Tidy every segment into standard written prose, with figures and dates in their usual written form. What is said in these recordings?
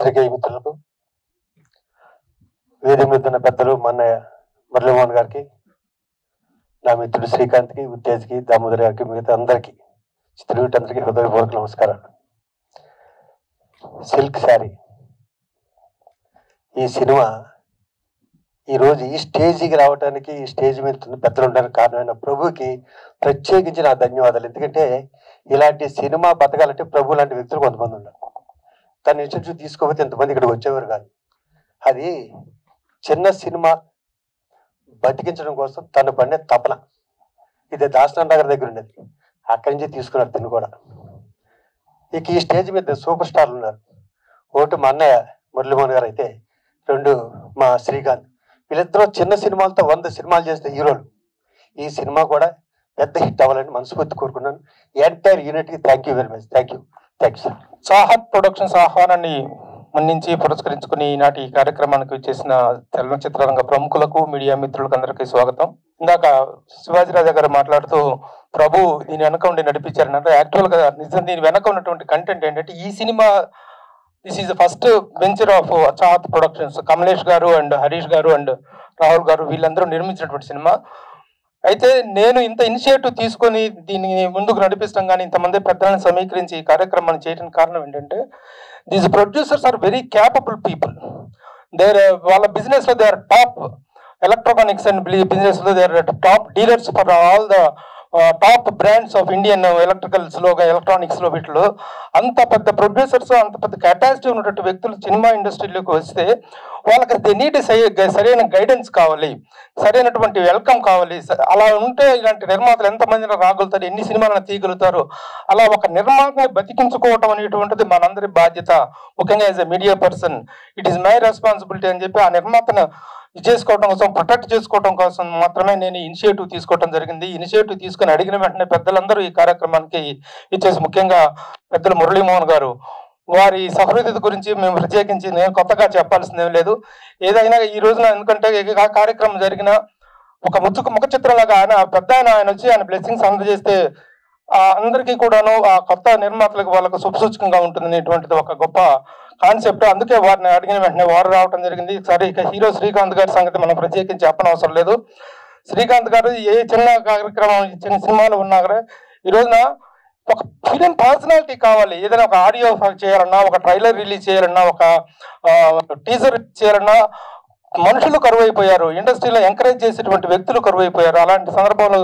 పత్రికేయ మిత్రులకు, వేదిక మీద ఉన్న పెద్దలు, మా అన్నయ్య మురళీమోహన్ గారికి, నా మిత్రుడు శ్రీకాంత్కి, ఉత్తేజ్కి, దామోదర్ గారికి, మిగతా అందరికీ, చిత్రవీటందరికీ హృదయపూర్వక నమస్కారాలు. సిల్క్ శారీ ఈ సినిమా ఈరోజు ఈ స్టేజీకి రావడానికి, ఈ స్టేజ్ మీద పెద్దలు ఉండడానికి కారణమైన ప్రభుకి ప్రత్యేకించి నా ధన్యవాదాలు. ఎందుకంటే ఇలాంటి సినిమా బతకాలంటే ప్రభు లాంటి వ్యక్తులు కొంతమంది ఉన్నారు. తన ఇన్స్టిట్యూట్ తీసుకోకపోతే ఎంతమంది ఇక్కడికి వచ్చేవారు కాదు. అది చిన్న సినిమా బతికించడం కోసం తను పడిన తపన. ఇది దాసనాథ్ నగర్ దగ్గర ఉండేది, అక్కడి నుంచి తీసుకున్నారు తిను కూడా. ఇక ఈ స్టేజ్ మీద సూపర్ స్టార్లు ఉన్నారు. ఒకటి మా అన్నయ్య మురళీమోహన్ గారు అయితే, రెండు మా శ్రీకాంత్. వీళ్ళిద్దరూ చిన్న సినిమాలతో 100 సినిమాలు చేస్తే హీరోలు. ఈ సినిమా కూడా పెద్ద హిట్ అవ్వాలని మనస్ఫూర్తి కోరుకున్నాను. ఎంటైర్ యూనిట్కి thank you very much. Thank you sir. Chahat productions ఆహ్వానాన్ని మన్నించి పురస్కరించుకుని ఈనాటి ఈ కార్యక్రమానికి చేసిన చలనచిత్రరంగ ప్రముఖులకు, మీడియా మిత్రులకు అందరికీ స్వాగతం. ఇందాక శివాజీరాజా గారు మాట్లాడుతూ ప్రభు దీని వెనక ఉండి నడిపించారన్నట్టు, యాక్చువల్గా నిజం దీని వెనక ఉన్నటువంటి కంటెంట్ ఏంటంటే, ఈ cinema this is the first venture of Chahat productions. Kamlesh గారు అండ్ హరీష్ గారు అండ్ రాహుల్ గారు వీళ్ళందరూ నిర్మించినటువంటి సినిమా. అయితే నేను ఇంత ఇనిషియేటివ్ తీసుకొని దీన్ని ముందుకు నడిపిస్తాం, కానీ ఇంతమంది పెద్దలను సమీకరించి ఈ కార్యక్రమాన్ని చేయడానికి కారణం ఏంటంటే, these producers are very capable people. వాళ్ళ బిజినెస్ లో they are top electronics and business లో they are top dealers for all the top brands of Indian electricals లో, ఎలక్ట్రానిక్స్ లో, వీటిలో అంత పెద్ద ప్రొడ్యూసర్స్, అంత పెద్ద కెపాసిటీ ఉన్నటువంటి వ్యక్తులు సినిమా ఇండస్ట్రీలోకి వస్తే వాళ్ళకి దే నీడ్ సరైన గైడెన్స్ కావాలి, సరైనటువంటి వెల్కమ్ కావాలి. అలా ఉంటే ఇలాంటి నిర్మాతలు ఎంతమంది రాగలుగుతారు, ఎన్ని సినిమాలను తీయగలుగుతారు. అలా ఒక నిర్మాతని బతికించుకోవటం అనేటువంటిది మనందరి బాధ్యత. ముఖ్యంగా as a media person it is my responsibility అని చెప్పి ఆ నిర్మాతను చేసుకోవడం కోసం, ప్రొటెక్ట్ చేసుకోవడం కోసం మాత్రమే నేను ఇనిషియేటివ్ తీసుకోవడం జరిగింది. ఇనిషియేటివ్ తీసుకుని అడిగిన వెంటనే పెద్దలందరూ ఈ కార్యక్రమానికి ఇచ్చేసి, ముఖ్యంగా పెద్దలు మురళీమోహన్ గారు, వారి సహృదయత గురించి మేము ప్రత్యేకించి నేను కొత్తగా చెప్పాల్సిందేం లేదు. ఏదైనా ఈ రోజున ఎందుకంటే కార్యక్రమం జరిగిన ఒక ముఖ చిత్రంలాగా ఆయన వచ్చి ఆయన బ్లెస్సింగ్స్ అందజేస్తే అందరికీ కూడాను ఆ కొత్త నిర్మాతలకు వాళ్ళకు శుభసూచకంగా ఉంటుంది అనేటువంటిది ఒక గొప్ప కాన్సెప్ట్. అందుకే వారిని అడిగిన వెంటనే వారు రావడం జరిగింది. సరే, ఇక హీరో శ్రీకాంత్ గారి సంగతి మనం ప్రత్యేకించి చెప్పనవసరం లేదు. శ్రీకాంత్ గారు ఏ చిన్న కార్యక్రమం, చిన్న సినిమాలు ఉన్నా కూడా ఈ రోజున ఒక ఫిలిం పర్సనాలిటీ కావాలి. ఏదైనా ఒక ఆడియో చేయాలన్నా, ఒక ట్రైలర్ రిలీజ్ చేయాలన్నా, ఒక టీజర్ చేయాలన్నా మనుషులు కరువైపోయారు. ఇండస్ట్రీలో ఎంకరేజ్ చేసేటువంటి వ్యక్తులు కరువైపోయారు. అలాంటి సందర్భంలో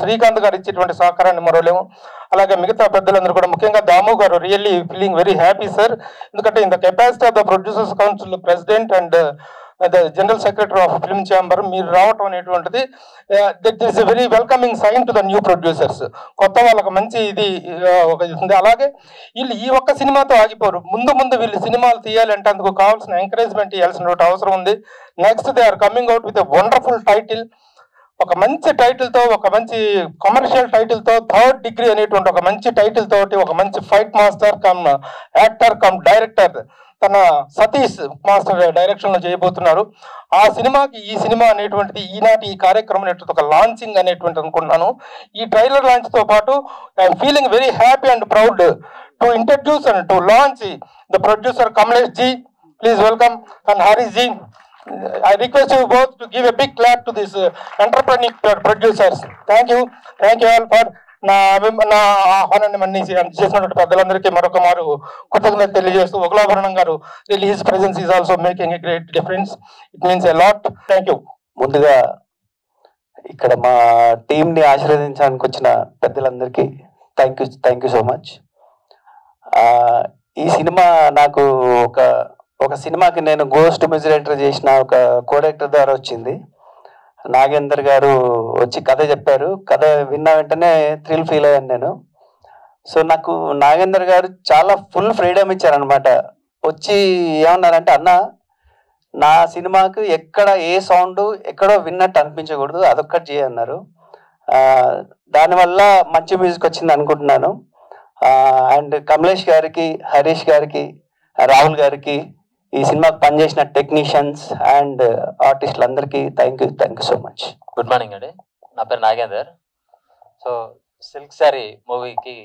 శ్రీకాంత్ గారు ఇచ్చేటువంటి సహకారాన్ని మరోలేము. అలాగే మిగతా పెద్దలందరూ కూడా, ముఖ్యంగా దాము గారు, really feeling very happy sir. ఎందుకంటే in the capacity of the producers council president and the general secretary of film chamber మీరు రావటం అనేటువంటిది that is a very welcoming sign to the new producers. కొత్త వాళ్ళకి మంచి ఇది ఉంది. అలాగే వీళ్ళు ఈ ఒక్క సినిమాతో ఆగిపోరు. ముందు వీళ్ళు సినిమాలు తీయాలంటే అందుకు కావాల్సిన ఎంకరేజ్మెంట్ ఇవ్వాల్సిన అవసరం ఉంది. Next they are coming out with a wonderful title. ఒక మంచి టైటిల్తో, ఒక మంచి కమర్షియల్ టైటిల్తో, 3rd డిగ్రీ అనేటువంటి ఒక మంచి టైటిల్ తోటి, ఒక మంచి fight master come actor come director తన సతీష్ మాస్టర్ డైరెక్షన్ లో చేయబోతున్నారు. ఆ సినిమాకి ఈ సినిమా అనేటువంటిది ఈనాటి ఈ కార్యక్రమం అనేటువంటి ఒక లాంచింగ్ అనేటువంటి అనుకుంటున్నాను. ఈ ట్రైలర్ లాంచ్ తో పాటు I'm feeling very happy and proud to introduce and to launch the producer Kamlesh ji. Please welcome, and Harish ji. I request you both to give a big clap to these entrepreneur producers. Thank you all for నా ఆహ్వానాన్ని మన్నించి చేసినటువంటి పెద్దలందరికీ మరొక మారు కృతజ్ఞత తెలియజేస్తూ, ఉగ్లాభరణం గారు, his presence is also making a great difference. It means a lot. Thank you. ముందుగా ఇక్కడ మా టీంని ఆశీర్వదించడానికి వచ్చిన పెద్దలందరికీ థ్యాంక్ యూ సో మచ్. ఈ సినిమా నాకు ఒక సినిమాకి నేను గోస్ట్ మ్యూజిక్ చేసిన ఒక కోడైరెక్టర్ ద్వారా వచ్చింది. నాగేందర్ గారు వచ్చి కథ చెప్పారు. కథ విన్న వెంటనే థ్రిల్ ఫీల్ అయ్యాను నేను. సో నాకు నాగేందర్ గారు చాలా ఫుల్ ఫ్రీడమ్ ఇచ్చారనమాట. వచ్చి ఏమన్నారంటే, అన్న నా సినిమాకు ఎక్కడ ఏ సౌండ్ ఎక్కడో విన్నట్టు అనిపించకూడదు, అదొక్కటి చేయన్నారు. దానివల్ల మంచి మ్యూజిక్ వచ్చింది అనుకుంటున్నాను. అండ్ కమలేష్ గారికి, హరీష్ గారికి, రాహుల్ గారికి, ఈ సినిమాకి పనిచేసిన టెక్నీషియన్స్ అండ్ ఆర్టిస్టులు అందరికీ thank you so much. Good morning అండి, నా పేరు నాగేందర్. సో సిల్క్ శారీ మూవీకి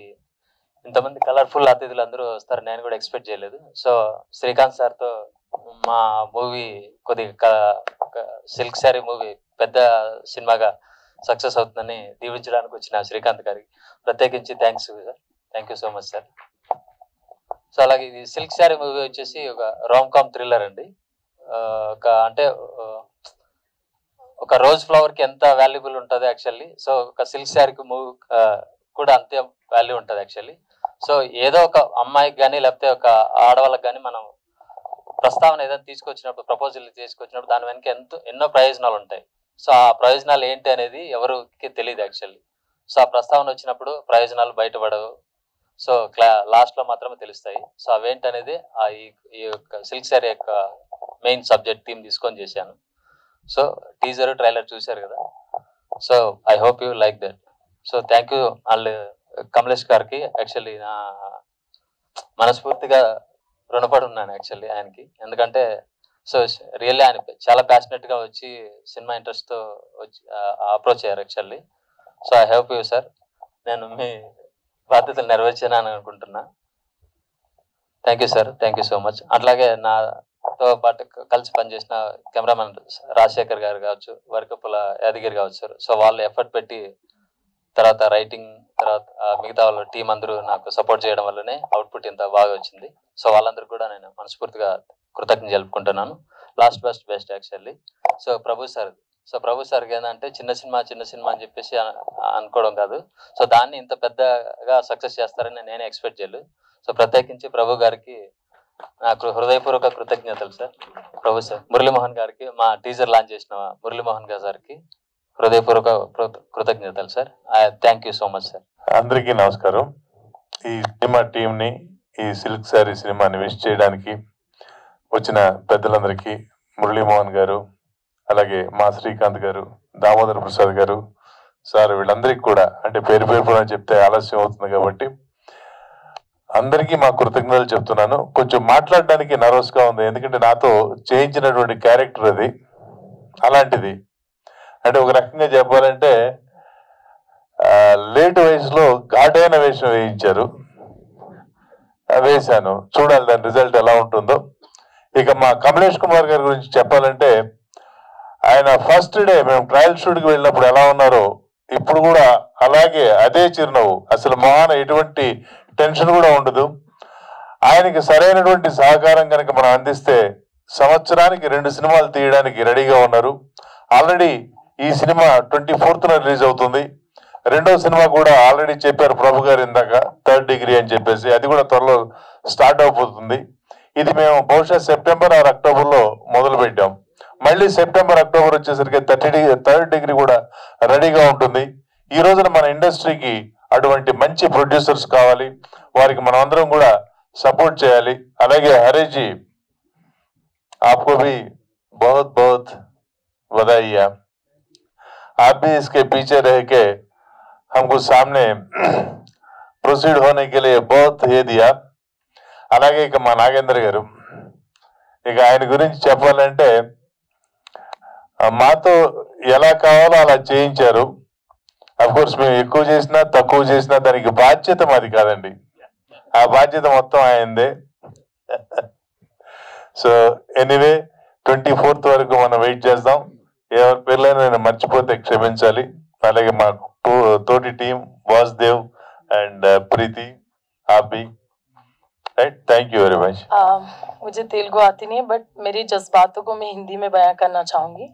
ఇంతమంది కలర్ఫుల్ అతిథులు అందరూ వస్తారు నేను కూడా ఎక్స్పెక్ట్ చేయలేదు. సో శ్రీకాంత్ సార్తో మా మూవీ కొద్దిగా సిల్క్ శారీ మూవీ పెద్ద సినిమాగా సక్సెస్ అవుతుందని దీవించడానికి వచ్చిన శ్రీకాంత్ గారికి ప్రత్యేకించి thanks sir. Thank you so much sir. So అలాగే ఇది సిల్క్ శారీ మూవీ వచ్చేసి ఒక రామ్ కామ్ థ్రిల్లర్ అండి. అంటే ఒక రోజ్ ఫ్లవర్కి ఎంత వాల్యుబుల్ ఉంటుంది యాక్చువల్లీ, సో ఒక సిల్క్ శారీకి మూవీ కూడా అంతే వాల్యూ ఉంటుంది యాక్చువల్లీ. సో ఏదో ఒక అమ్మాయికి కానీ లేకపోతే ఒక ఆడవాళ్ళకి కానీ మనం ప్రస్తావన ఏదైనా తీసుకొచ్చినప్పుడు, ప్రపోజల్ తీసుకొచ్చినప్పుడు దాని వెనక ఎన్నో ప్రయోజనాలు ఉంటాయి. సో ఆ ప్రయోజనాలు ఏంటి అనేది ఎవరికి తెలియదు యాక్చువల్లీ. సో ఆ ప్రస్తావన వచ్చినప్పుడు ప్రయోజనాలు బయటపడవు, సో లాస్ట్లో మాత్రమే తెలుస్తాయి. సో అవేంటి అనేది ఈ యొక్క సిల్క్ శారీ యొక్క మెయిన్ సబ్జెక్ట్ థీమ్ తీసుకొని చేశాను. సో టీజర్ ట్రైలర్ చూశారు కదా, so I hope you like that. So thank you వాళ్ళు కమలేష్ గారికి యాక్చువల్లీ నా మనస్ఫూర్తిగా రుణపడి ఉన్నాను యాక్చువల్లీ ఆయనకి. ఎందుకంటే సో రియల్లీ ఆయన చాలా ప్యాషనెట్గా వచ్చి సినిమా ఇంట్రెస్ట్తో వచ్చి అప్రోచ్ అయ్యారు actually. So I hope you sir, నేను మీ బాధ్యతలు నెరవేర్చానని అనుకుంటున్నా. Thank you sir, thank you so much. అట్లాగే నాతో పాటు కలిసి పనిచేసిన కెమెరామెన్ రాజశేఖర్ గారు కావచ్చు, వరకపుల యాదగిరి కావచ్చు సార్. సో వాళ్ళు ఎఫర్ట్ పెట్టి తర్వాత రైటింగ్ తర్వాత మిగతా వాళ్ళ టీం అందరూ నాకు సపోర్ట్ చేయడం వల్లనే అవుట్పుట్ ఇంత బాగా వచ్చింది. సో వాళ్ళందరికీ కూడా నేను మనస్ఫూర్తిగా కృతజ్ఞత జరుపుకుంటున్నాను. Last best actually. So Prabhu సార్కి ఏంటంటే చిన్న సినిమా అని చెప్పేసి అనుకోవడం కాదు, సో దాన్ని ఇంత పెద్దగా సక్సెస్ చేస్తారని నేనే ఎక్స్పెక్ట్ చేయలేదు. సో ప్రత్యేకించి ప్రభు గారికి నాకు హృదయపూర్వక కృతజ్ఞతలు సార్. ప్రభు సార్, మురళీమోహన్ గారికి, మా టీజర్ లాంచ్ చేసిన మురళీమోహన్ గారికి హృదయపూర్వక కృతజ్ఞతలు sir. Thank you so much sir. అందరికీ నమస్కారం. ఈ సినిమా టీంని, ఈ సిల్క్ శారీ సినిమాని విష్ చేయడానికి వచ్చిన పెద్దలందరికీ, మురళీమోహన్ గారు, అలాగే మా శ్రీకాంత్ గారు, దామోదర్ ప్రసాద్ గారు సార్, వీళ్ళందరికీ కూడా, అంటే పేరు చెప్తే ఆలస్యం అవుతుంది కాబట్టి అందరికీ మా కృతజ్ఞతలు చెప్తున్నాను. కొంచెం మాట్లాడడానికి నర్వస్గా ఉంది, ఎందుకంటే నాతో చేయించినటువంటి క్యారెక్టర్ అది అలాంటిది. అంటే ఒక రకంగా చెప్పాలంటే లేట్ వయసులో ఘాటైన వేషం వేశాను. చూడాలి దాని రిజల్ట్ ఎలా ఉంటుందో. ఇక మా కమలేష్ కుమార్ గారి గురించి చెప్పాలంటే, ఆయన ఫస్ట్ డే మేము ట్రయల్ షూట్కి వెళ్ళినప్పుడు ఎలా ఉన్నారో ఇప్పుడు కూడా అలాగే, అదే చిరునవ్వు, అసలు మొహాన ఎటువంటి టెన్షన్ కూడా ఉండదు. ఆయనకి సరైనటువంటి సహకారం కనుక మనం అందిస్తే సంవత్సరానికి 2 సినిమాలు తీయడానికి రెడీగా ఉన్నారు. ఆల్రెడీ ఈ సినిమా 24న రిలీజ్ అవుతుంది. రెండో సినిమా కూడా ఆల్రెడీ చెప్పారు ప్రభు గారు ఇందాక, 3rd డిగ్రీ అని చెప్పేసి, అది కూడా త్వరలో స్టార్ట్ అయిపోతుంది. ఇది మేము బహుశా సెప్టెంబర్ ఆర్ అక్టోబర్లో మొదలు పెట్టాం. మళ్ళీ సెప్టెంబర్ అక్టోబర్ వచ్చేసరికి 3rd డిగ్రీ కూడా రెడీగా ఉంటుంది. ఈ రోజున మన ఇండస్ట్రీకి అటువంటి మంచి ప్రొడ్యూసర్స్ కావాలి, వారికి మనం అందరం కూడా సపోర్ట్ చేయాలి. అలాగే హరీష్ आपको भी बहुत बहुत बधाई। आप भी इसके पीछे रह के हमको सामने प्रोसीड होने के लिए बहुत ये दिया. అలాగే ఇక మా నాగేంద్ర గారు, ఇక ఆయన గురించి చెప్పాలంటే మాతో ఎలా కావాలో అలా చేయించారు. అఫ్కోర్స్ మేము ఎక్కువ చేసినా తక్కువ చేసినా దానికి బాధ్యత మాది కాదండి, ఆ బాధ్యత మొత్తం ఆయనదే. సో ఎనీవే 24th వరకు మనం వెయిట్ చేద్దాం. ఎవరి పేర్లైనా నేను మర్చిపోతే క్షమించాలి. అలాగే మా తోటి టీం వాసుదేవ్ అండ్ ప్రీతి, ఆపి, right. Thank you very much. मुझे तेलुगु आती नहीं है, बट मेरी जज्बातों को मैं हिंदी में बयां करना चाहूँगी.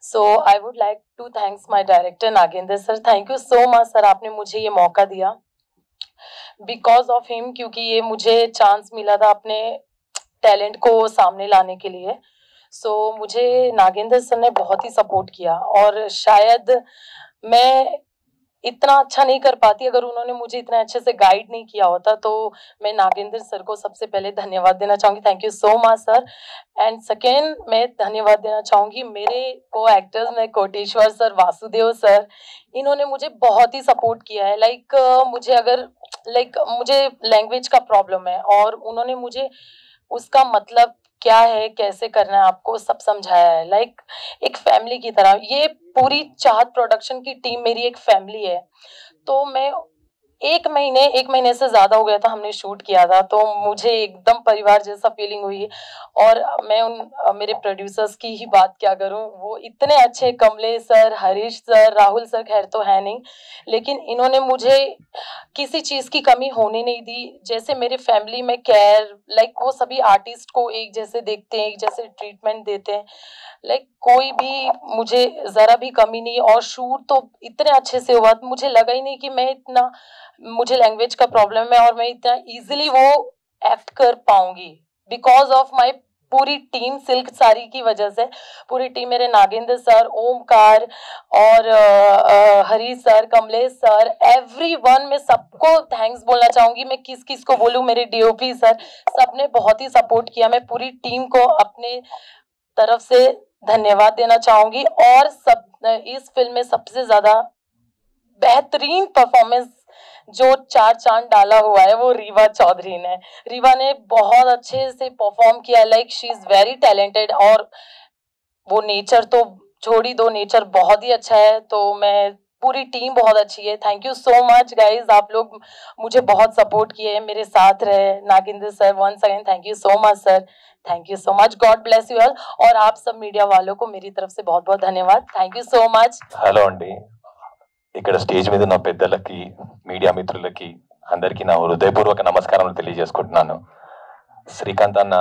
So I would like to thanks my director Nagendra sir. Thank you so much sir, आपने मुझे ये मौका दिया. बिकॉज ऑफ हिम, क्योंकि ये मुझे चांस मिला था अपने टैलेंट को सामने लाने के लिए. सो मुझे नागेंद्र सर ने बहुत ही सपोर्ट किया, और शायद मैं इतना अच्छा नहीं कर पाती अगर उन्होंने मुझे इतना अच्छे से गाइड नहीं किया होता. तो मैं नागेंद्र सर को सबसे पहले धन्यवाद देना चाहूँगी. Thank you so much sir. And second मैं धन्यवाद देना चाहूँगी मेरे को एक्टर्स में कोटेश्वर सर, वासुदेव सर. इन्होंने मुझे बहुत ही सपोर्ट किया है. मुझे लैंग्वेज का प्रॉब्लम है, और उन्होंने मुझे उसका मतलब क्या है, कैसे करना है आपको, सब समझाया है. एक फैमिली की तरह. ये पूरी चाहत प्रोडक्शन की टीम मेरी एक फैमिली है. तो मैं एक महीने से ज्यादा हो गया था हमने शूट किया था, तो मुझे एकदम परिवार जैसा फीलिंग हुई। और मैं मेरे प्रोड्यूसर्स की ही बात क्या करूं, वो इतने अच्छे, Kamlesh sir, Harish sir, Rahul sir खैर तो है नहीं, लेकिन इन्होंने मुझे किसी चीज की कमी होने नहीं दी। जैसे मेरे फैमिली में केयर, लाइक वो सभी आर्टिस्ट को एक जैसे देखते हैं, एक जैसे ट्रीटमेंट देते हैं, लाइक कोई भी मुझे जरा भी कमी नहीं। और शूट तो इतने अच्छे से हुआ, मुझे लगा ही नहीं कि मैं इतना, मुझे लैंग्वेज का प्रॉब्लम है और मैं इतना इजीली वो एक्ट कर पाऊंगी, बिकॉज ऑफ माय पूरी टीम, सिल्क साड़ी की वजह से पूरी टीम, मेरे नागेंद्र सर, ओमकार और Harish sir, Kamlesh sir, everyone, मैं सबको थैंक्स बोलना चाहूंगी। मैं किस किस को बोलूं, मेरे डीओपी सर, सबने बहुत ही सपोर्ट किया। मैं पूरी टीम को अपने तरफ से धन्यवाद देना चाहूंगी। और सब इस फिल्म में सबसे ज्यादा बेहतरीन परफॉर्मेंस जो 4 चांद डाला हुआ है वो रीवा चौधरी ने। रीवा ने बहुत अच्छे से परफॉर्म किया, like she is very talented. और वो नेचर तो छोड़ ही दो, नेचर बहुत ही अच्छा है। तो मैं, पूरी टीम बहुत अच्छी है। Thank you so much guys, आप लोग मुझे बहुत सपोर्ट किए, मेरे साथ रहे। Nagendra sir, once again thank you so much sir, thank you so much, God bless you all. और आप सब मीडिया वालों को मेरी तरफ से बहुत बहुत धन्यवाद, thank you so much. Hello అండి, ఇక్కడ స్టేజ్ మీద ఉన్న పెద్దలకి, మీడియా మిత్రులకి అందరికీ నా హృదయపూర్వక నమస్కారాలు తెలియజేసుకుంటున్నాను. శ్రీకాంత్ అన్న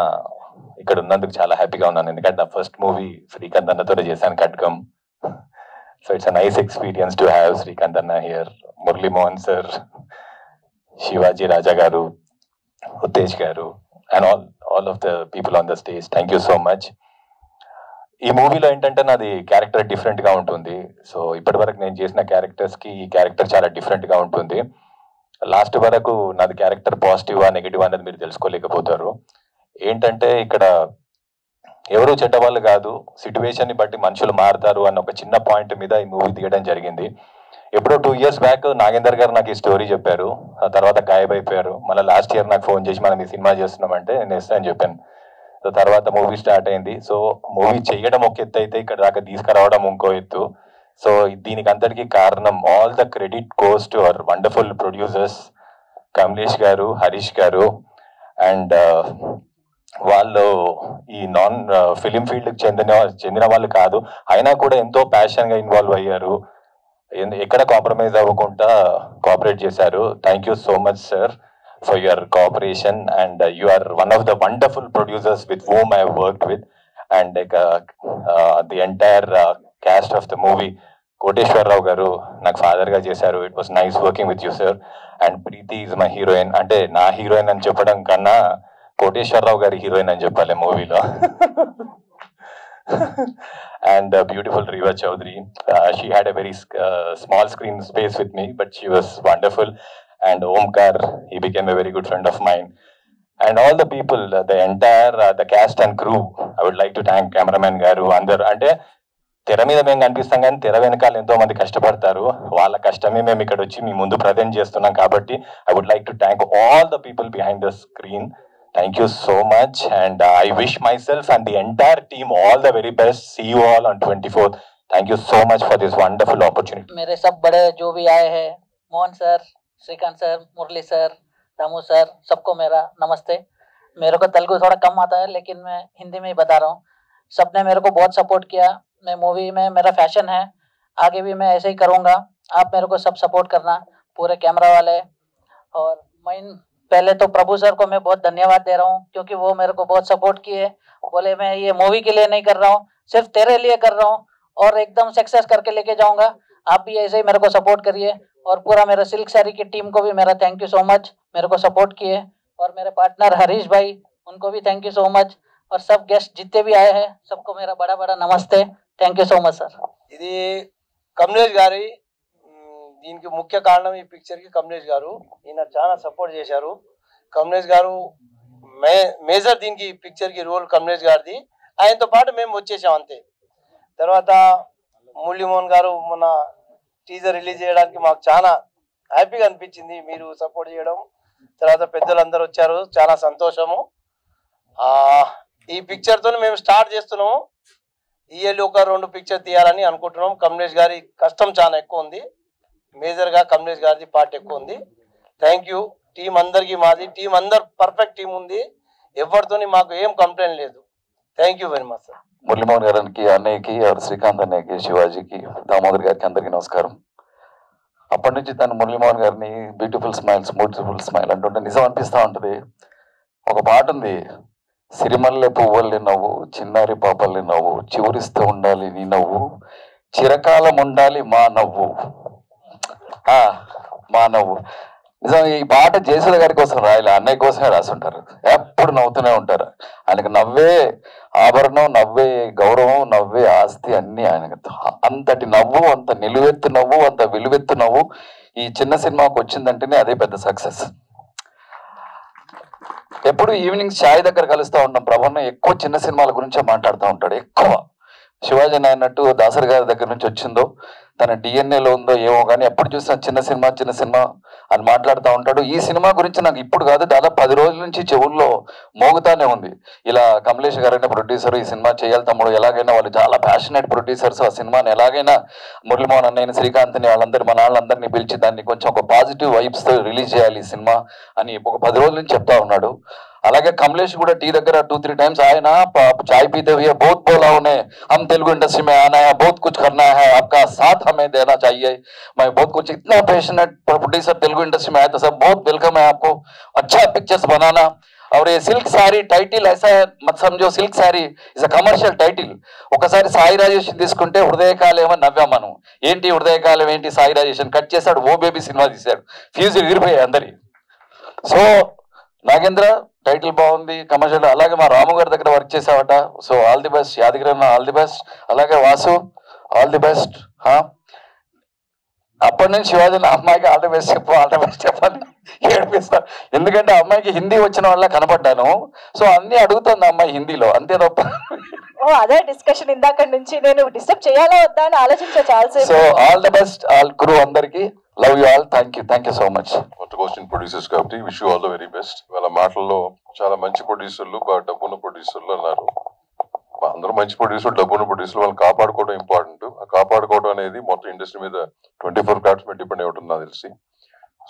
ఇక్కడ ఉన్నందుకు చాలా హ్యాపీగా ఉన్నాను, ఎందుకంటే నా ఫస్ట్ మూవీ శ్రీకాంత్ అన్నతో చేశాను, ఖడ్గం. So it's a nice experience to have Srikanth అన్న హియర్, మురళీ మోహన్ సార్, శివాజీ రాజా గారు, ఉత్తేజ్ గారు, and all of the people on the stage, thank you so much. ఈ మూవీలో ఏంటంటే నాది క్యారెక్టర్ డిఫరెంట్ గా ఉంటుంది. సో ఇప్పటి వరకు నేను చేసిన క్యారెక్టర్స్ కి ఈ క్యారెక్టర్ చాలా డిఫరెంట్ గా ఉంటుంది. లాస్ట్ వరకు నాది క్యారెక్టర్ పాజిటివా నెగిటివ్ అనేది మీరు తెలుసుకోలేకపోతారు. ఏంటంటే ఇక్కడ ఎవరు చెడ్డవాళ్ళు కాదు, సిచ్యువేషన్ ని బట్టి మనుషులు మారుతారు అన్న ఒక చిన్న పాయింట్ మీద ఈ మూవీ తీయడం జరిగింది. ఎప్పుడో 2 years బ్యాక్ నాగేందర్ గారు నాకు ఈ స్టోరీ చెప్పారు, ఆ తర్వాత గాయబైపోయారు. మళ్ళీ లాస్ట్ ఇయర్ నాకు ఫోన్ చేసి మనం ఈ సినిమా చేస్తున్నామంటే నేను ఎస్ అని చెప్పాను. సో తర్వాత మూవీ స్టార్ట్ అయింది. సో మూవీ చేయడం ఒక ఎత్తు అయితే ఇక్కడ దాకా తీసుకురావడం ఇంకో ఎత్తు. సో దీనికి అందరికీ కారణం, all the credit goes to our wonderful producers Kamlesh గారు, హరీష్ గారు. అండ్ వాళ్ళు ఈ నాన్ ఫిలిం ఫీల్డ్కి చెందిన వాళ్ళు కాదు, అయినా కూడా ఎంతో ప్యాషన్గా ఇన్వాల్వ్ అయ్యారు, ఎక్కడ కాంప్రమైజ్ అవ్వకుండా కోఆపరేట్ చేశారు. Thank you so much sir for your cooperation, and you are one of the wonderful producers with whom I have worked with, and the entire cast of the movie. Koteshwar Rao garu నాకు father గా చేశారు. It was nice working with you sir. And Preethi is my heroine. అంటే నా heroine అని చెప్పడం కన్నా కోటేశ్వర్ రావు గారి heroine అని చెప్పాలి మూవీలో. And beautiful Riva Chaudhary, she had a very small screen space with me, but she was wonderful. And Omkar, he became a very good friend of mine. And all the people, the entire the cast and crew, I would like to thank cameraman garu, అందరు. అంటే తెర మీద మేము కనిపిస్తాం కానీ తెర వెనకాల ఎంతో మంది కష్టపడతారు, వాళ్ళ కష్టమే మేము ఇక్కడ వచ్చి మీ ముందు ప్రజెంట్ చేస్తున్నాం. కాబట్టి I would like to thank all the people behind the screen. Thank you so much, and I wish myself and the entire team all the very best. See you all on 24th. Thank you so much for this wonderful opportunity. मेरे सब बड़े जो भी आए हैं, Mohan sir, Shrikant sir, मुरली sir, Damu sir, सबको मेरा नमस्ते। मेरे को तेलुगु थोड़ा कम आता है, लेकिन मैं हिंदी में ही बता रहा हूँ। सबने मेरे को बहुत सपोर्ट किया। मैं मूवी में, मेरा फैशन है, आगे भी मैं ऐसे ही करूँगा। आप मेरे को सब सपोर्ट करना, पूरे कैमरा वाले। और मैं पहले तो प्रभु सर को मैं बहुत धन्यवाद दे रहा हूँ, क्योंकि वो मेरे को बहुत सपोर्ट किए। बोले मैं ये मूवी के लिए नहीं कर रहा हूँ, सिर्फ तेरे लिए कर रहा हूँ और एकदम सक्सेस करके लेके जाऊँगा। आप भी ऐसे ही मेरे को सपोर्ट करिए। और पूरा मेरा सिल्क साड़ी की टीम को भी मेरा थैंक यू सो मच, मेरे को सपोर्ट किए। और मेरे पार्टनर हरीश भाई, उनको भी थैंक यू सो मच। और सब गेस्ट जितने भी आए हैं, सबको मेरा बड़ा बड़ा नमस्ते, thank you so much sir. ఇది కమలేష్ గారి, దీనికి ముఖ్య కారణం ఈ పిక్చర్కి కమలేష్ గారు. ఈయన చాలా సపోర్ట్ చేశారు. కమలేష్ గారు మేజర్ దీనికి పిక్చర్కి రోల్ కమలేష్ గారిది. ఆయనతో పాటు మేము వచ్చేసాం అంతే. తర్వాత మురళీమోహన్ గారు మొన్న టీజర్ రిలీజ్ చేయడానికి మాకు చాలా హ్యాపీగా అనిపించింది, మీరు సపోర్ట్ చేయడం. తర్వాత పెద్దలందరూ వచ్చారు, చాలా సంతోషము. ఈ పిక్చర్తో మేము స్టార్ట్ చేస్తున్నాము. ఇయర్లీ ఒక 2 పిక్చర్ తీయాలని అనుకుంటున్నాం. కమలేష్ గారి కష్టం చాలా ఎక్కువ ఉంది, మేజర్గా కమలేష్ గారిది పార్ట్ ఎక్కువ ఉంది. Thank you. టీం అందరికీ మాది టీం అందరు పర్ఫెక్ట్ టీం ఉంది, ఎవరితోని మాకు ఏం కంప్లైంట్ లేదు. Thank you very much sir. Muralimohan గారికి, అన్నయ్యకి, శ్రీకాంత్ అన్నయ్యకి, శివాజీకి, దామోదర్ గారికి అందరికీ నమస్కారం. అప్పటి నుంచి తను మురళీమోహన్ గారిని బ్యూటిఫుల్ స్మైల్ అంటుంటే నిజం అనిపిస్తూ ఉంటుంది. ఒక పాట ఉంది, సిరిమల్లె పువ్వుల్ని నవ్వు, చిన్నారి పాపల్ని నవ్వు, చివురిస్తూ ఉండాలి నీ నవ్వు, చిరకాలం ఉండాలి మా నవ్వు. మా నవ్వు నిజం. ఈ పాట జయసుధ గారి కోసం రాయాలి, అన్నయ్య కోసమే రాసుంటారు. ఎప్పుడు నవ్వుతూనే ఉంటారు. ఆయనకు నవ్వే ఆభరణం, నవ్వే గౌరవం, నవ్వే ఆస్తి అన్ని ఆయనకు. అంతటి నవ్వు, అంత నిలువెత్తు నవ్వు, అంత విలువెత్తు నవ్వు ఈ చిన్న సినిమాకు వచ్చిందంటేనే అదే పెద్ద సక్సెస్. ఎప్పుడు ఈవినింగ్ ఛాయ్ దగ్గర కలుస్తూ ఉంటాం. ప్రభన్న ఎక్కువ చిన్న సినిమాల గురించే మాట్లాడుతూ ఉంటాడు. ఎక్కువ శివాజీ అన్నట్టు దాసరి గారి దగ్గర నుంచి వచ్చిందో తన డిఎన్ఏలో ఉందో ఏమో కానీ ఎప్పుడు చూసినా చిన్న సినిమా అని మాట్లాడుతూ ఉంటాడు. ఈ సినిమా గురించి నాకు ఇప్పుడు కాదు, దాదాపు 10 రోజుల నుంచి చెవుల్లో మోగుతానే ఉంది. ఇలా కమలేష్ గారు అనే ప్రొడ్యూసర్, ఈ సినిమా చేయాలి తమ్ముడు, ఎలాగైనా వాళ్ళు చాలా ప్యాషనేట్ ప్రొడ్యూసర్స్, ఆ సినిమాని ఎలాగైనా మురళీమోహన్ అన్నయ్యని, శ్రీకాంత్ని, వాళ్ళందరి మన వాళ్ళందరినీ పిలిచి దాన్ని కొంచెం ఒక పాజిటివ్ వైబ్స్తో రిలీజ్ చేయాలి ఈ సినిమా అని ఒక 10 రోజుల నుంచి చెప్తా ఉన్నాడు. అలాగే కమలేష్ కూడా టీ దగ్గర 2-3 टाइम्स ఆయన చాయ్ पीते हुए बहुत बोला उन्हें, हम तेलुगु इंडस्ट्री में आना है, बहुत कुछ करना है, आपका साथ हमें देना चाहिए. मैं बहुत कुछ इतना पैशनेट प्रोड्यूसर तेलुगु इंडस्ट्री में आया था, सब बहुत वेलकम है आपको, अच्छा पिक्चर्स बनाना. और ये सिल्क साड़ी టైటిల్ ऐसा है, मत समझो silk sorry is a commercial title. ఒకసారి సాయి రాజేష్ తీసుకుంటే హృదయకాలేమో నవ్వాం మనం. ఏంటి హృదయకాలం ఏంటి, సాయి రాజేష్ కట్ చేశాడు, ఓ బేబీ సినిమా తీశాడు, ఫ్యూజ్ ఎగిరిపోయాయి అందరి. సో నాగేంద్ర టైటిల్ బాగుంది, కమర్షియల్. అలాగే మా రాము గారి దగ్గర వర్క్ చేసావట, so all the best. Yadagiri అన్న ఆల్ ది బెస్ట్. అలాగే వాసు ఆల్ ది బెస్ట్. అప్పటి నుంచి శివాజీ అమ్మాయికి ఆల్ ది బెస్ట్ చెప్పాలి ఏడిపిస్తా. ఎందుకంటే అమ్మాయికి హిందీ వచ్చిన వాళ్ళ కనపడ్డాను, సో అన్ని అడుగుతుంది అమ్మాయి హిందీలో, అంతే తప్ప. అదే డిస్కషన్ ఇందాక నుంచి నేను డిస్టర్బ్ చేయాలా వద్దా అని ఆలోచించా చాలాసేపు. So all the best all crew అందరికి. Love you all. Thank you so much. Question producers కాబట్టి wish you all the very best. వాళ్ళ మాటల్లో చాలా మంచి ప్రొడ్యూసర్లు, బాగా డబ్బున్న ప్రొడ్యూసర్లు అన్నారు. అందరూ మంచి ప్రొడ్యూసర్, డబ్బున్న ప్రొడ్యూసర్, వాళ్ళు కాపాడుకోవడం ఇంపార్టెంట్. ఆ కాపాడుకోవడం అనేది మొత్తం ఇండస్ట్రీ మీద 24 క్రాఫ్ట్స్ మీద డిపెండ్ అయి ఉంటుంది నాకు తెలిసి.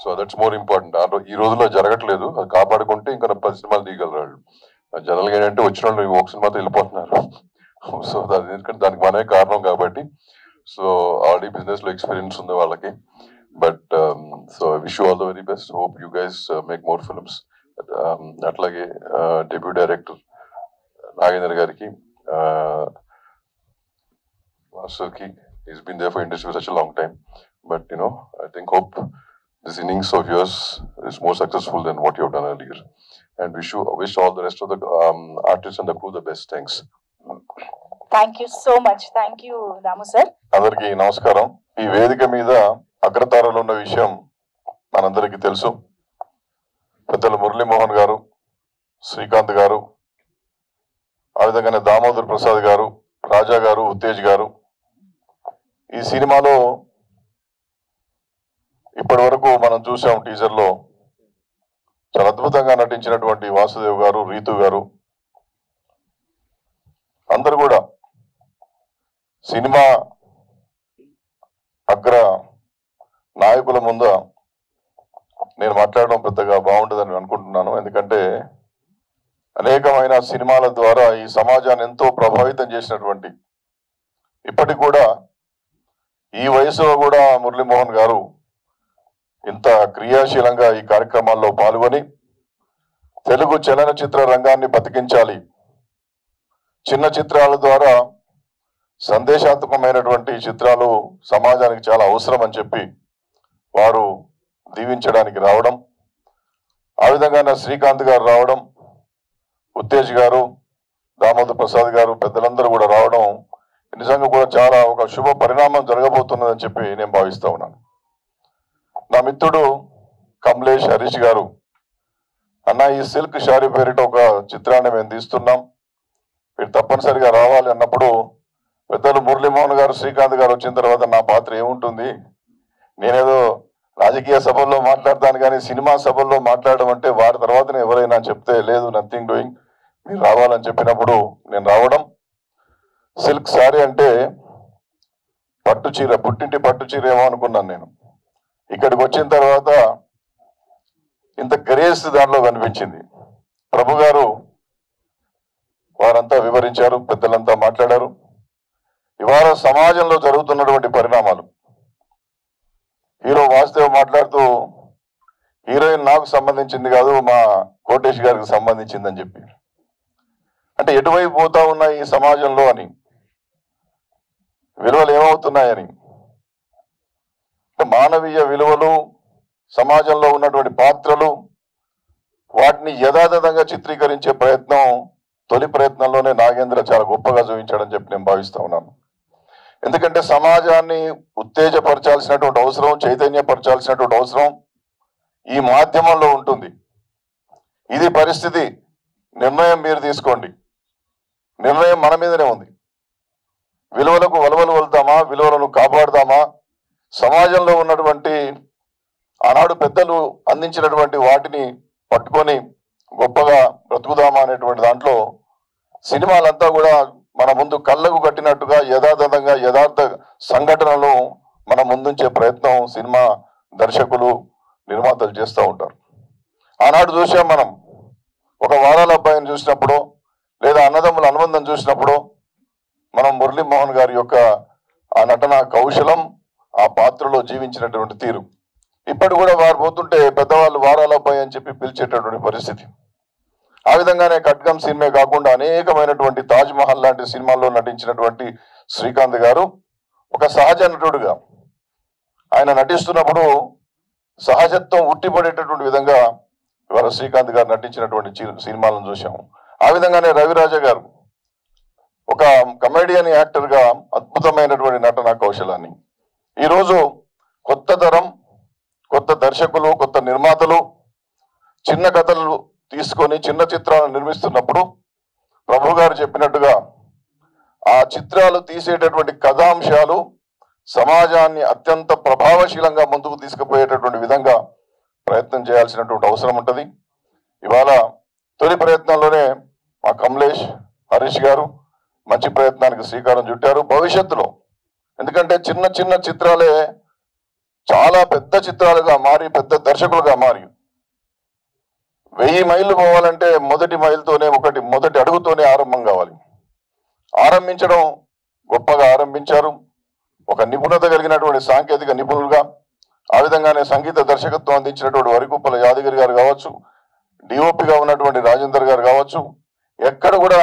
So that's more important. ఈ రోజుల్లో జరగట్లేదు, అది కాపాడుకుంటే ఇంకా 10 సినిమాలు తీయగలరు వాళ్ళు. జనరల్గా ఏంటంటే వచ్చిన వాళ్ళు ఒక సినిమాతో వెళ్ళిపోతున్నారు. సో ఎందుకంటే దానికి మనమే కారణం కాబట్టి. సో ఆల్రెడీ బిజినెస్ లో ఎక్స్పీరియన్స్ ఉంది వాళ్ళకి. But so I wish you all the very best. Hope you guys make more films. అట్లాగే డెబ్యూ డైరెక్టర్ నాగేంద్ర గారికి, Vasuki, he's been there for industry for such a long time. But you know, I think hope this innings of yours is more successful than what you have done earlier. And wish all the rest of the artists and the crew the best. Thanks. Thank you so much. Thank you Damu sir. అందరికీ నమస్కారం. ఈ వేదిక మీద అగ్రతారలో ఉన్న విషయం మనందరికీ తెలుసు. పెద్దలు మురళీమోహన్ గారు, శ్రీకాంత్ గారు, ఆ విధంగానే దామోదర్ ప్రసాద్ గారు, రాజా గారు, ఉత్తేజ్ గారు. ఈ సినిమాలో ఇప్పటి వరకు మనం చూసాం టీజర్ లో చాలా అద్భుతంగా నటించినటువంటి వాసుదేవ్ గారు, రీతు గారు, అందరూ కూడా సినిమా అగ్ర నాయకుల ముందు నేను మాట్లాడడం పెద్దగా బాగుంటుందని అనుకుంటున్నాను. ఎందుకంటే అనేకమైన సినిమాల ద్వారా ఈ సమాజాన్ని ఎంతో ప్రభావితం చేసినటువంటి, ఇప్పటికి కూడా ఈ వయసులో కూడా మురళీమోహన్ గారు ఇంత క్రియాశీలంగా ఈ కార్యక్రమాల్లో పాల్గొని తెలుగు చలనచిత్ర రంగాన్ని బతికించాలి, చిన్న చిత్రాల ద్వారా సందేశాత్మకమైనటువంటి చిత్రాలు సమాజానికి చాలా అవసరం అని చెప్పి వారు దీవించడానికి రావడం, ఆ విధంగా శ్రీకాంత్ గారు రావడం, ఉత్తేజ్ గారు, దామోదర్ ప్రసాద్ గారు, పెద్దలందరూ కూడా రావడం నిజంగా కూడా చాలా ఒక శుభ పరిణామం జరగబోతున్నదని చెప్పి నేను భావిస్తా ఉన్నాను. నా మిత్రుడు కమలేష్, హరీష్ గారు, అన్న ఈ సిల్క్ షారీ పేరిట ఒక చిత్రాన్ని మేము తీస్తున్నాం, మీరు తప్పనిసరిగా రావాలి అన్నప్పుడు పెద్దలు మురళీమోహన్ గారు, శ్రీకాంత్ గారు వచ్చిన తర్వాత నా పాత్ర ఏముంటుంది, నేనేదో రాజకీయ సభల్లో మాట్లాడతాను కానీ సినిమా సభల్లో మాట్లాడడం అంటే వారి తర్వాతనే ఎవరైనా చెప్తే లేదు, నథింగ్ డూయింగ్, మీరు రావాలని చెప్పినప్పుడు నేను రావడం. సిల్క్ సారీ అంటే పట్టు చీర, పుట్టింటి పట్టు చీర ఏమో అనుకున్నాను నేను. ఇక్కడికి వచ్చిన తర్వాత ఇంత గ్రేస్ దానిలో కనిపించింది. ప్రభు గారు వారంతా వివరించారు, పెద్దలంతా మాట్లాడారు. ఇవాళ సమాజంలో జరుగుతున్నటువంటి పరిణామాలు, హీరో వాసుదేవ్ మాట్లాడుతూ హీరోయిన్ నాకు సంబంధించింది కాదు, మా కోటేష్ గారికి సంబంధించిందని చెప్పి, అంటే ఎటువైపు పోతా ఉన్నాయి ఈ సమాజంలో అని, విలువలు ఏమవుతున్నాయని, మానవీయ విలువలు, సమాజంలో ఉన్నటువంటి పాత్రలు, వాటిని యథాతథంగా చిత్రీకరించే ప్రయత్నం తొలి ప్రయత్నంలోనే నాగేంద్ర చాలా గొప్పగా చూపించాడని చెప్పి నేను భావిస్తా ఉన్నాను. ఎందుకంటే సమాజాన్ని ఉత్తేజపరచాల్సినటువంటి అవసరం, చైతన్యపరచాల్సినటువంటి అవసరం ఈ మాధ్యమంలో ఉంటుంది. ఇది పరిస్థితి. నిర్ణయం మీరు తీసుకోండి. నిర్ణయం మన మీదనే ఉంది. విలువలకు వలవలు వెళ్తామా, విలువలను కాపాడుదామా, సమాజంలో ఉన్నటువంటి ఆనాడు పెద్దలు అందించినటువంటి వాటిని పట్టుకొని గొప్పగా బ్రతుకుదామా అనేటువంటి దాంట్లో సినిమాలంతా కూడా మన ముందు కళ్ళకు కట్టినట్టుగా యథాతథంగా యథార్థ సంఘటనలు మన ముందుంచే ప్రయత్నం సినిమా దర్శకులు, నిర్మాతలు చేస్తూ ఉంటారు. ఆనాడు చూసాం మనం, ఒక వారాల అబ్బాయిని చూసినప్పుడు లేదా అన్నదమ్ముల అనుబంధం చూసినప్పుడు మనం మురళీమోహన్ గారి యొక్క ఆ నటన కౌశలం, ఆ పాత్రలో జీవించినటువంటి తీరు ఇప్పటి కూడా వారు పోతుంటే పెద్దవాళ్ళు వారాల అబ్బాయి అని చెప్పి పిలిచేటటువంటి పరిస్థితి. ఆ విధంగానే ఖడ్గం సినిమా కాకుండా అనేకమైనటువంటి తాజ్ మహల్ లాంటి సినిమాల్లో నటించినటువంటి శ్రీకాంత్ గారు ఒక సహజ నటుడుగా ఆయన నటిస్తున్నప్పుడు సహజత్వం ఉట్టిపడేటటువంటి విధంగా ఇవాళ శ్రీకాంత్ గారు నటించినటువంటి సినిమాలను చూసాము. ఆ విధంగానే రవిరాజ గారు ఒక కమెడియన్ యాక్టర్ గా అద్భుతమైనటువంటి నటన కౌశలాన్ని, ఈరోజు కొత్త తరం, కొత్త దర్శకులు, కొత్త నిర్మాతలు చిన్న కథలు తీసుకొని చిన్న చిత్రాలను నిర్మిస్తున్నప్పుడు ప్రభు గారు చెప్పినట్టుగా ఆ చిత్రాలు తీసేటటువంటి కథాంశాలు సమాజాన్ని అత్యంత ప్రభావశీలంగా ముందుకు తీసుకుపోయేటటువంటి విధంగా ప్రయత్నం చేయాల్సినటువంటి అవసరం ఉంటుంది. ఇవాళ తొలి ప్రయత్నంలోనే మా కమలేష్, హరీష్ గారు మంచి ప్రయత్నానికి శ్రీకారం చుట్టారు. భవిష్యత్తులో ఎందుకంటే చిన్న చిన్న చిత్రాలే చాలా పెద్ద చిత్రాలుగా మారి పెద్ద దర్శకులుగా మారి 1000 మైళ్ళు పోవాలంటే మొదటి మైలుతోనే మొదటి అడుగుతోనే ఆరంభం కావాలి. ఆరంభించడం గొప్పగా ఆరంభించారు. ఒక నిపుణత కలిగినటువంటి సాంకేతిక నిపుణులుగా, ఆ విధంగానే సంగీత దర్శకత్వం అందించినటువంటి వరికుప్పల యాదగిరి గారు కావచ్చు, డిఓపిగా ఉన్నటువంటి రాజేందర్ గారు కావచ్చు, ఎక్కడ కూడా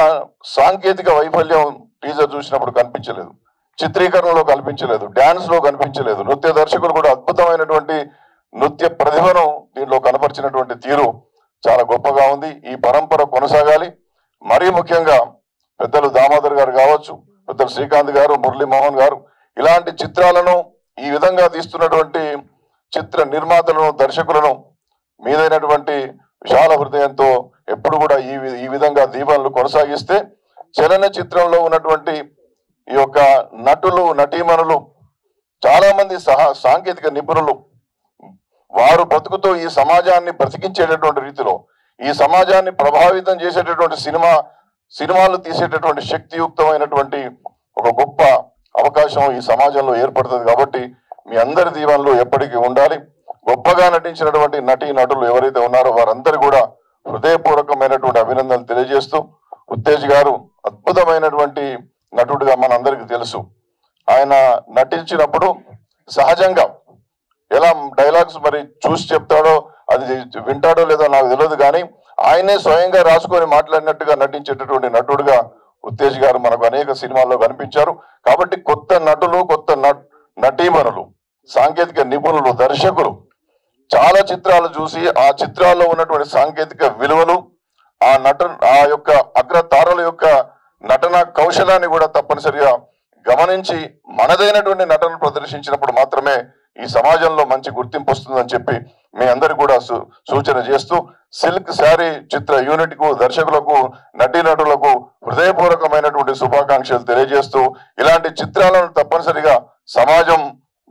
సాంకేతిక వైఫల్యం టీజర్ చూసినప్పుడు కనిపించలేదు, చిత్రీకరణలో కనిపించలేదు, డాన్స్ లో కనిపించలేదు. నృత్య దర్శకులు కూడా అద్భుతమైనటువంటి నృత్య ప్రతిభను దీనిలో కనపరిచినటువంటి తీరు చాలా గొప్పగా ఉంది. ఈ పరంపర కొనసాగాలి. మరీ ముఖ్యంగా పెద్దలు దామోదర్ గారు కావచ్చు, పెద్దలు శ్రీకాంత్ గారు, మురళీమోహన్ గారు ఇలాంటి చిత్రాలను ఈ విధంగా తీస్తున్నటువంటి చిత్ర నిర్మాతలను, దర్శకులను మీదైనటువంటి విశాల హృదయంతో ఎప్పుడు కూడా ఈ విధంగా దీవెనలు కొనసాగిస్తే చలన చిత్రంలో ఉన్నటువంటి ఈ యొక్క నటులు, నటీమణులు, చాలా మంది సాంకేతిక నిపుణులు వారు బ్రతుకుతూ ఈ సమాజాన్ని బ్రతికించేటటువంటి రీతిలో, ఈ సమాజాన్ని ప్రభావితం చేసేటటువంటి సినిమాలు తీసేటటువంటి శక్తియుక్తమైనటువంటి ఒక గొప్ప అవకాశం ఈ సమాజంలో ఏర్పడుతుంది. కాబట్టి మీ అందరి దీవెనలు ఎప్పటికీ ఉండాలి. గొప్పగా నటించినటువంటి నటీ నటులు ఎవరైతే ఉన్నారో వారందరూ కూడా హృదయపూర్వకమైనటువంటి అభినందనలు తెలియజేస్తూ, ఉత్తేజ్ గారు అద్భుతమైనటువంటి నటుడిగా మనందరికీ తెలుసు. ఆయన నటించినప్పుడు సహజంగా ఎలా డైలాగ్స్ మరి చూసి చెప్తాడో, అది వింటాడో లేదో నాకు తెలియదు, కానీ ఆయనే స్వయంగా రాసుకొని మాట్లాడినట్టుగా నటించేటటువంటి నటుడుగా ఉత్తేజ్ గారు మనకు అనేక సినిమాల్లో కనిపించారు. కాబట్టి కొత్త నటులు, కొత్త నటీమణులు, సాంకేతిక నిపుణులు, దర్శకులు చాలా చిత్రాలు చూసి ఆ చిత్రాల్లో ఉన్నటువంటి సాంకేతిక విలువలు, ఆ యొక్క అగ్రతారల యొక్క నటన కౌశలాన్ని కూడా తప్పనిసరిగా గమనించి మనదైనటువంటి నటన ప్రదర్శించినప్పుడు మాత్రమే ఈ సమాజంలో మంచి గుర్తింపు వస్తుందని చెప్పి మీ అందరు కూడా సూచన చేస్తూ, సిల్క్ శారీ చిత్ర యూనిట్ కు, దర్శకులకు, నటీనటులకు హృదయపూర్వకమైనటువంటి శుభాకాంక్షలు తెలియజేస్తూ, ఇలాంటి చిత్రాలను తప్పనిసరిగా సమాజం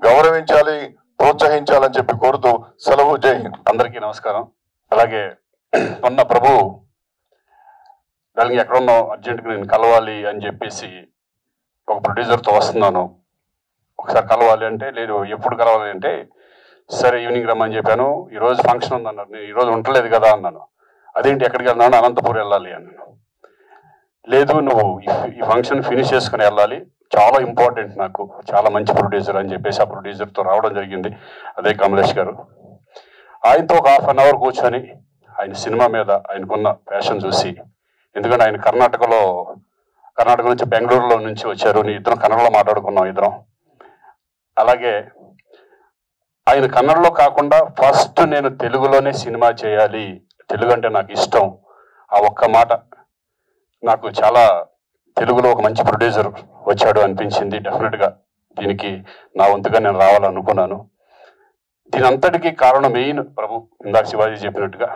గౌరవించాలి, ప్రోత్సహించాలని చెప్పి కోరుతూ సెలవు. జై హింద్. అందరికీ నమస్కారం. అలాగే మొన్న ప్రభు దానికి ఎక్కడున్నో అర్జెంట్గా నేను కలవాలి అని చెప్పేసి ఒక ప్రొడ్యూసర్తో వస్తున్నాను, ఒకసారి కలవాలి అంటే, లేదు ఎప్పుడు కలవాలి అంటే సరే ఈవినింగ్ రమ్మని చెప్పాను. ఈరోజు ఫంక్షన్ ఉందన్నారు. నేను ఈరోజు ఉండలేదు కదా అన్నాను. అదేంటి ఎక్కడికి వెళ్తున్నాను? అనంతపూర్ వెళ్ళాలి అన్నాను. లేదు, నువ్వు ఈ ఫంక్షన్ ఫినిష్ చేసుకుని వెళ్ళాలి, చాలా ఇంపార్టెంట్, నాకు చాలా మంచి ప్రొడ్యూసర్ అని చెప్పేసి ఆ ప్రొడ్యూసర్తో రావడం జరిగింది. అదే కమలేష్ గారు. ఆయనతో ఒక 1/2 hour కూర్చొని ఆయన సినిమా మీద ఆయనకున్న ప్యాషన్ చూసి, ఎందుకంటే ఆయన కర్ణాటక నుంచి బెంగళూరులో నుంచి వచ్చారు. ఇద్దరం కన్నడలో మాట్లాడుకున్నాం ఇద్దరం. అలాగే ఆయన కన్నడలో కాకుండా ఫస్ట్ నేను తెలుగులోనే సినిమా చేయాలి, తెలుగు అంటే నాకు ఇష్టం, ఆ ఒక్క మాట నాకు చాలా, తెలుగులో ఒక మంచి ప్రొడ్యూసర్ వచ్చాడు అనిపించింది. డెఫినెట్గా దీనికి నా వంతుగా నేను రావాలనుకున్నాను. దీని అంతటికీ కారణం మెయిన్ ప్రభు. ఇందాక శివాజీ చెప్పినట్టుగా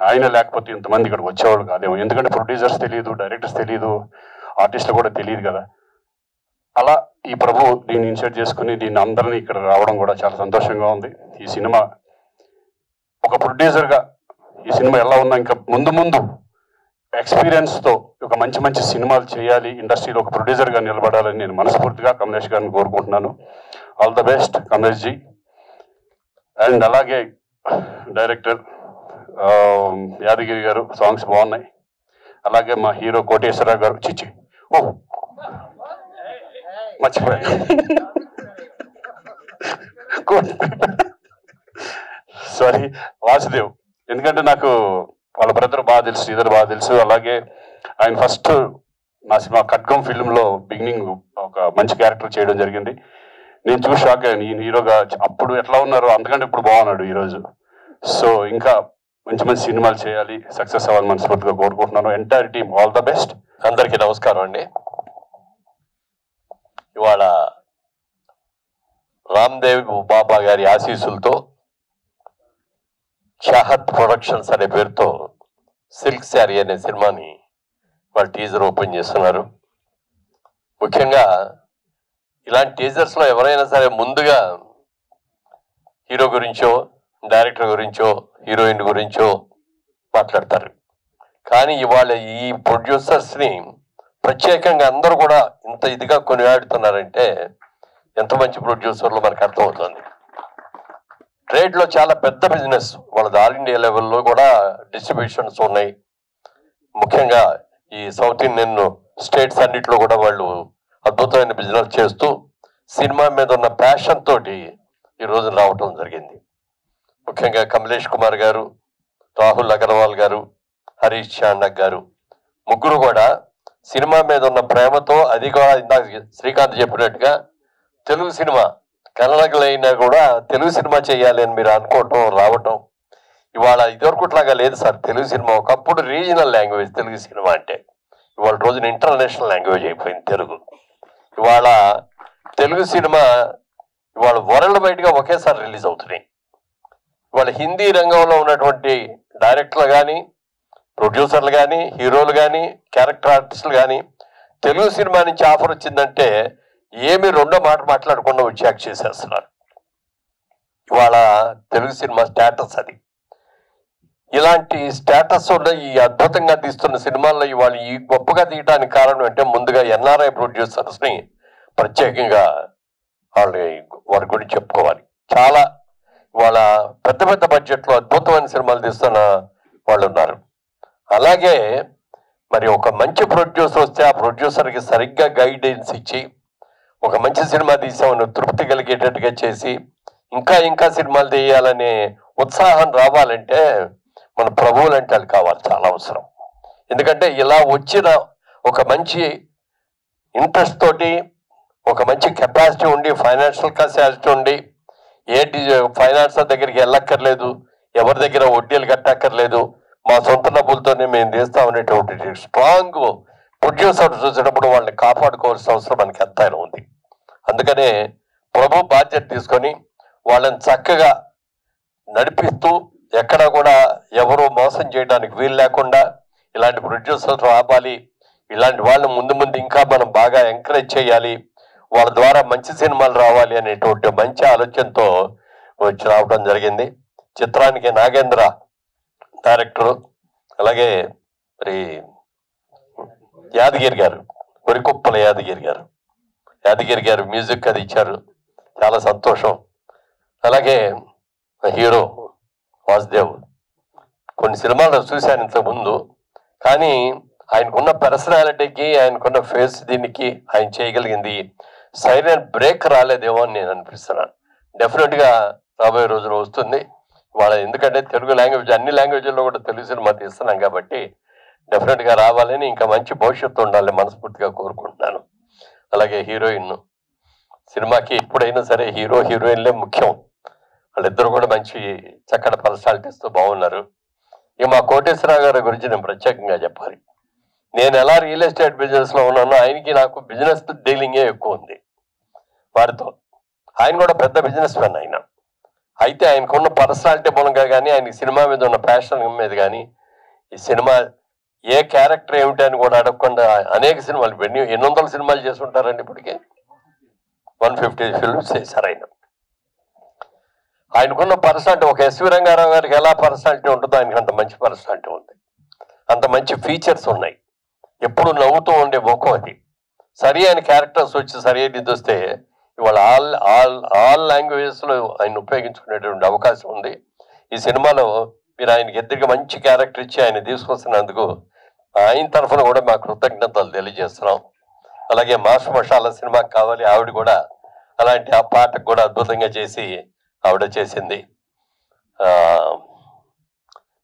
ఆయన లేకపోతే ఇంతమంది ఇక్కడికి వచ్చేవాళ్ళు కాదేమో. ఎందుకంటే ప్రొడ్యూసర్స్ తెలియదు, డైరెక్టర్స్ తెలియదు, ఆర్టిస్టులు కూడా తెలియదు కదా. అలా ఈ ప్రభు దీన్ని ఇన్షర్ట్ చేసుకుని దీన్ని అందరినీ ఇక్కడ రావడం కూడా చాలా సంతోషంగా ఉంది. ఈ సినిమా ఒక ప్రొడ్యూసర్గా ఈ సినిమా ఎలా ఉన్నా ఇంకా ముందు ఎక్స్పీరియన్స్తో ఒక మంచి సినిమాలు చేయాలి, ఇండస్ట్రీలో ఒక ప్రొడ్యూసర్గా నిలబడాలని నేను మనస్ఫూర్తిగా కమలేష్ గారిని కోరుకుంటున్నాను. All the best Kamlesh ji. And అలాగే డైరెక్టర్ యాదగిరి గారు, సాంగ్స్ బాగున్నాయి. అలాగే మా హీరో కోటేశ్వరరావు గారు, చిచ్చి మర్చిపోయాను, సారీ వాసుదేవ్. ఎందుకంటే నాకు వాళ్ళ బ్రదర్ బాగా తెలుసు, శ్రీధర్ బాగా తెలుసు. అలాగే ఆయన ఫస్ట్ నా సినిమా ఖడ్గం ఫిల్మ్లో బిగినింగ్ ఒక మంచి క్యారెక్టర్ చేయడం జరిగింది. నేను చూసి షాక్ అయ్యాను, ఈయన హీరోగా అప్పుడు ఎట్లా ఉన్నారో అంతకంటే ఇప్పుడు బాగున్నాడు ఈరోజు. సో ఇంకా మంచి సినిమాలు చేయాలి, సక్సెస్ అవ్వాలని మనస్ఫూర్తిగా కోరుకుంటున్నాను. Entire team all the best. అందరికీ నమస్కారం అండి. ఇవాళ రామ్దేవ్ బాబా గారి ఆశీస్సులతో చాహత్ ప్రొడక్షన్స్ అనే పేరుతో సిల్క్ శారీ అనే సినిమాని వాళ్ళు టీజర్ ఓపెన్ చేస్తున్నారు. ముఖ్యంగా ఇలాంటి టీజర్స్లో ఎవరైనా సరే ముందుగా హీరో గురించో, డైరెక్టర్ గురించో, హీరోయిన్ గురించో మాట్లాడతారు. కానీ ఇవాళ ఈ ప్రొడ్యూసర్స్ని ప్రత్యేకంగా అందరూ కూడా ఇంత ఇదిగా కొనియాడుతున్నారంటే ఎంత మంచి ప్రొడ్యూసర్లు మనకు అర్థమవుతుంది. ట్రేడ్లో చాలా పెద్ద బిజినెస్ వాళ్ళది. ఆల్ ఇండియా లెవెల్లో కూడా డిస్ట్రిబ్యూషన్స్ ఉన్నాయి. ముఖ్యంగా ఈ సౌత్ ఇండియన్ స్టేట్స్ అన్నింటిలో కూడా వాళ్ళు అద్భుతమైన బిజినెస్ చేస్తూ సినిమా మీద ఉన్న ప్యాషన్ తోటి ఈరోజు రావటం జరిగింది. ముఖ్యంగా కమలేష్ కుమార్ గారు, రాహుల్ అగర్వాల్ గారు, హరీష్ చాండక్ గారు ముగ్గురు కూడా సినిమా మీద ఉన్న ప్రేమతో, అది కూడా ఇందాక శ్రీకాంత్ చెప్పినట్టుగా తెలుగు సినిమా కన్నడలైనా కూడా తెలుగు సినిమా చేయాలి అని మీరు అనుకోవటం, రావటం. ఇవాళ ఇదివరకుట్లాగా లేదు సార్. తెలుగు సినిమా ఒకప్పుడు రీజనల్ లాంగ్వేజ్ తెలుగు సినిమా అంటే, ఇవాళ రోజున ఇంటర్నేషనల్ లాంగ్వేజ్ అయిపోయింది తెలుగు. ఇవాళ తెలుగు సినిమా ఇవాళ వరల్డ్ వైడ్గా ఒకేసారి రిలీజ్ అవుతున్నాయి. ఇవాళ హిందీ రంగంలో ఉన్నటువంటి డైరెక్టర్లు కానీ, ప్రొడ్యూసర్లు కానీ, హీరోలు కానీ, క్యారెక్టర్ ఆర్టిస్టులు కానీ తెలుగు సినిమా నుంచి ఆఫర్ వచ్చిందంటే ఏమి రెండో మాట మాట్లాడకుండా వచ్చి యాక్ట్ చేసేస్తున్నారు. ఇవాళ తెలుగు సినిమా స్టేటస్ అది. ఇలాంటి స్టేటస్ ఉన్న ఈ అద్భుతంగా తీస్తున్న సినిమాల్లో ఇవాళ ఈ గొప్పగా తీయడానికి కారణం అంటే ముందుగా ఎన్ఆర్ఐ ప్రొడ్యూసర్స్ని ప్రత్యేకంగా వారి గురించి చెప్పుకోవాలి. చాలా వాళ్ళ పెద్ద బడ్జెట్లో అద్భుతమైన సినిమాలు తీస్తున్న వాళ్ళు ఉన్నారు. అలాగే మరి ఒక మంచి ప్రొడ్యూసర్ వస్తే ఆ ప్రొడ్యూసర్కి సరిగ్గా గైడెన్స్ ఇచ్చి ఒక మంచి సినిమా తీసామని తృప్తి కలిగేటట్టుగా చేసి ఇంకా సినిమాలు తీయాలనే ఉత్సాహం రావాలంటే మన ప్రభువులు అంటే అది కావాలి, చాలా అవసరం. ఎందుకంటే ఇలా వచ్చిన ఒక మంచి ఇంట్రెస్ట్ తోటి, ఒక మంచి కెపాసిటీ ఉండి, ఫైనాన్షియల్ కెపాసిటీ ఉండి, ఏంటి ఫైనాన్సర్ దగ్గరికి వెళ్ళక్కర్లేదు, ఎవరి దగ్గర వడ్డీలు కట్టక్కర్లేదు, మా సొంత డబ్బులతోనే మేము తీస్తామనేటువంటి స్ట్రాంగ్ ప్రొడ్యూసర్ చూసినప్పుడు వాళ్ళని కాపాడుకోవాల్సిన అవసరం మనకి ఎంతైనా ఉంది. అందుకనే ప్రభు బాధ్యత తీసుకొని వాళ్ళని చక్కగా నడిపిస్తూ ఎక్కడ కూడా ఎవరు మోసం చేయడానికి వీలు లేకుండా ఇలాంటి ప్రొడ్యూసర్స్ రావాలి, ఇలాంటి వాళ్ళు ముందు ఇంకా మనం బాగా ఎంకరేజ్ చేయాలి, వాళ్ళ ద్వారా మంచి సినిమాలు రావాలి అనేటువంటి మంచి ఆలోచనతో వచ్చి రావడం జరిగింది. చిత్రానికి నాగేంద్ర డైరెక్టరు, అలాగే మరి యాదగిరి గారు, కొరికొప్పల యాదగిరి గారు మ్యూజిక్ అది ఇచ్చారు, చాలా సంతోషం. అలాగే హీరో వాసుదేవ్. కొన్ని సినిమాలు చూశాను ఇంతకుముందు, కానీ ఆయనకున్న పర్సనాలిటీకి, ఆయనకున్న ఫేస్ దీనికి ఆయన చేయగలిగింది సైలెంట్ బ్రేక్ రాలేదేమో అని నేను అనిపిస్తున్నాను. డెఫినెట్గా రాబోయే రోజులు వస్తుంది వాళ్ళ, ఎందుకంటే తెలుగు లాంగ్వేజ్ అన్ని లాంగ్వేజ్ల్లో కూడా తెలుగు సినిమా తీస్తున్నాం కాబట్టి డెఫినెట్గా రావాలని, ఇంకా మంచి భవిష్యత్తు ఉండాలని మనస్ఫూర్తిగా కోరుకుంటున్నాను. అలాగే హీరోయిన్ సినిమాకి ఎప్పుడైనా సరే హీరో హీరోయిన్లే ముఖ్యం. వాళ్ళిద్దరు కూడా మంచి చక్కటి పర్సనాలిటీస్తో బాగున్నారు. ఇక మా కోటేశ్వరరావు గారి గురించి నేను ప్రత్యేకంగా చెప్పాలి. నేను ఎలా రియల్ ఎస్టేట్ బిజినెస్లో ఉన్నానో ఆయనకి నాకు బిజినెస్ డీలింగే ఎక్కువ ఉంది వారితో. ఆయన కూడా పెద్ద బిజినెస్ మ్యాన్ ఆయన. అయితే ఆయనకున్న పర్సనాలిటీ మూలంగా కానీ, ఆయనకి సినిమా మీద ఉన్న ప్యాషన్ మీద కానీ, ఈ సినిమా ఏ క్యారెక్టర్ ఏమిటి అని కూడా అడగకుండా అనేక సినిమాలు 800 సినిమాలు చేసి ఉంటారండి ఇప్పటికే. 150 ఫిల్మ్స్ చేశారు ఆయన. ఆయనకున్న పర్సనాలిటీ ఒక ఎస్వి రంగారావు గారికి ఎలా పర్సనాలిటీ ఉంటుందో ఆయనకి అంత మంచి పర్సనాలిటీ ఉంది, అంత మంచి ఫీచర్స్ ఉన్నాయి. ఎప్పుడు నవ్వుతూ ఉండే ముఖం అది. సరి అయిన క్యారెక్టర్స్ వచ్చి సరి అయినది వస్తే ఇవాళ ఆల్ లాంగ్వేజెస్లో ఆయన ఉపయోగించుకునేటువంటి అవకాశం ఉంది. ఈ సినిమాలో మీరు ఆయనకి ఎదురుగా మంచి క్యారెక్టర్ ఇచ్చి ఆయన తీసుకొస్తున్నందుకు ఆయన తరఫున కూడా మా కృతజ్ఞతలు తెలియజేస్తున్నాం. అలాగే మాస్ మషాలా సినిమాకి కావాలి ఆవిడ కూడా అలాంటి ఆ పాటకు కూడా అద్భుతంగా చేసి ఆవిడ చేసింది.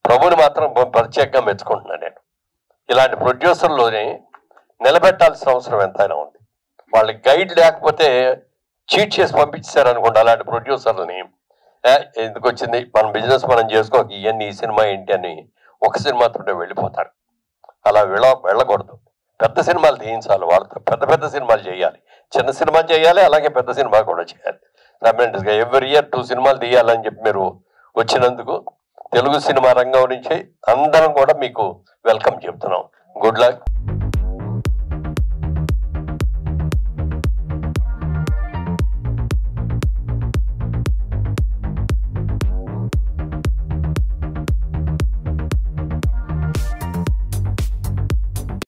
ప్రభుని మాత్రం ప్రత్యేకంగా మెచ్చుకుంటున్నాను నేను. ఇలాంటి ప్రొడ్యూసర్లోనే నిలబెట్టాల్సిన అవసరం ఎంతైనా ఉంది. వాళ్ళకి గైడ్ లేకపోతే చీట్ చేసి పంపించారు అనుకోండి. అలాంటి ప్రొడ్యూసర్లని ఎందుకు వచ్చింది, మన బిజినెస్ మనం చేసుకోక ఇవన్నీ ఈ సినిమా ఏంటి అని ఒక సినిమాతో వెళ్ళిపోతారు. అలా వెళ్ళకూడదు. పెద్ద సినిమాలు తీయించాలి, వాళ్ళతో పెద్ద సినిమాలు చేయాలి, చిన్న సినిమా చేయాలి, అలాగే పెద్ద సినిమా కూడా చేయాలి. రెమెండస్గా ఎవ్రీ ఇయర్ 2 సినిమాలు తీయాలని చెప్పి మీరు వచ్చినందుకు తెలుగు సినిమా రంగం నుంచి అందరం కూడా మీకు వెల్కమ్ చెప్తున్నాం. Good luck.